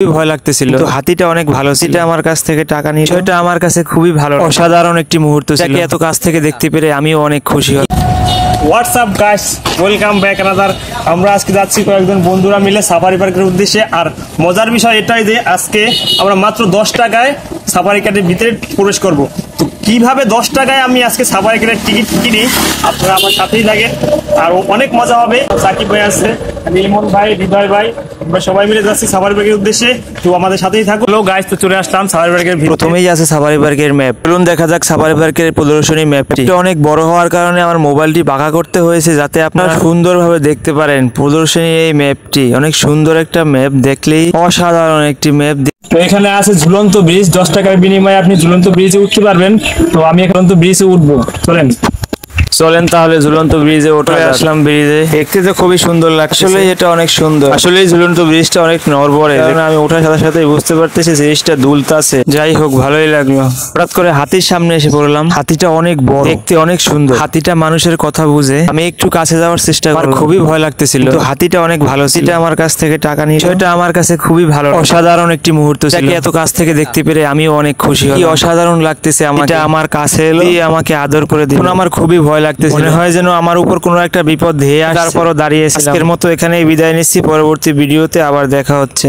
ভয় লাগতেছিল, তো হাতিটা অনেক ভালো ছিল। আমার কাছ থেকে টাকা নিয়ে সেটা আমার কাছে খুবই ভালো, অসাধারণ একটি মুহূর্ত ছিল। এত কাছ থেকে দেখতে পেরে আমিও অনেক খুশি হই। WhatsApp guys, welcome back another. আমরা আজকে যাচ্ছি কয়েকজন বন্ধুরা মিলে সাফারি পার্কের উদ্দেশ্যে। আর মজার বিষয় এটাই যে আজকে আমরা মাত্র 10 টাকায় সাফারি পার্কের ভিতরে প্রবেশ করব। তো কিভাবে 10 টাকায় আমি আজকে সাফারি পার্কের টিকিট কিনি, আপনারা আমার সাথেই থাকেন, আর অনেক মজা হবে। সাকিব ভাই আছে, ইমন ভাই, হৃদয় ভাই, আমরা সবাই মিলে যাচ্ছি সাফারি পার্কের উদ্দেশ্যে। তো আমাদের সাথেই থাকুন। হ্যালো গাইস, তো চলে আসলাম সাফারি পার্কের ভিতরে। প্রথমেই আছে সাফারি পার্কের ম্যাপ। চলুন দেখা যাক সাফারি পার্কের প্রদর্শনী ম্যাপটি। এটা অনেক বড় হওয়ার কারণে আমার মোবাইলটি বাঁকা করতে হয়েছে, যাতে আপনারা সুন্দরভাবে দেখতে পারেন প্রদর্শনী এই ম্যাপটি। অনেক সুন্দর একটা ম্যাপ, দেখলেই অসাধারণ একটি ম্যাপ। তো এখানে আছে ঝুলন্ত ব্রিজ, 10 টাকার বিনিময়ে আপনি ঝুলন্ত ব্রিজে উঠতে পারবেন। তো আমি এখন তো ব্রিজে উঠবো, চলেন তাহলে ঝুলন্ত ব্রিজে উঠে আসলাম। ব্রিজে দেখতে তো খুবই সুন্দর লাগছে, আসলে এটা অনেক সুন্দর। আসলে ঝুলন্ত ব্রিজটা অনেক নড়বড়ে, আমি ওঠার সাথে সাথে বুঝতে পারতেছি জিনিসটা দুলতাছে। যাই হোক, ভালোই লাগলো। হঠাৎ করে হাতির সামনে এসে পড়লাম। হাতিটা অনেক বড়, দেখতে অনেক সুন্দর। হাতিটা মানুষের কথা বুঝে। আমি একটু কাছে যাওয়ার চেষ্টা করি, খুবই ভয় লাগতেছিল। তো হাতিটা অনেক ভালো ছিল, আমার কাছ থেকে টাকা নিয়ে সেটা আমার কাছে খুবই ভালো, অসাধারণ একটি মুহূর্ত ছিল। এত কাছ থেকে দেখতে পেরে আমিও অনেক খুশি হই। অসাধারণ লাগতেছে আমাকে। আমার কাছে এলো, আমাকে আদর করে দিল। আমার খুবই ভয় লাগতেছে, মনে হয় যেন আমার উপর কোনো একটা বিপদ ধেয়ে আসছে। তারপরও দাঁড়িয়েছিলাম। আজকের মতো এখানেই বিদায় নিচ্ছি, পরবর্তী ভিডিওতে আবার দেখা হচ্ছে।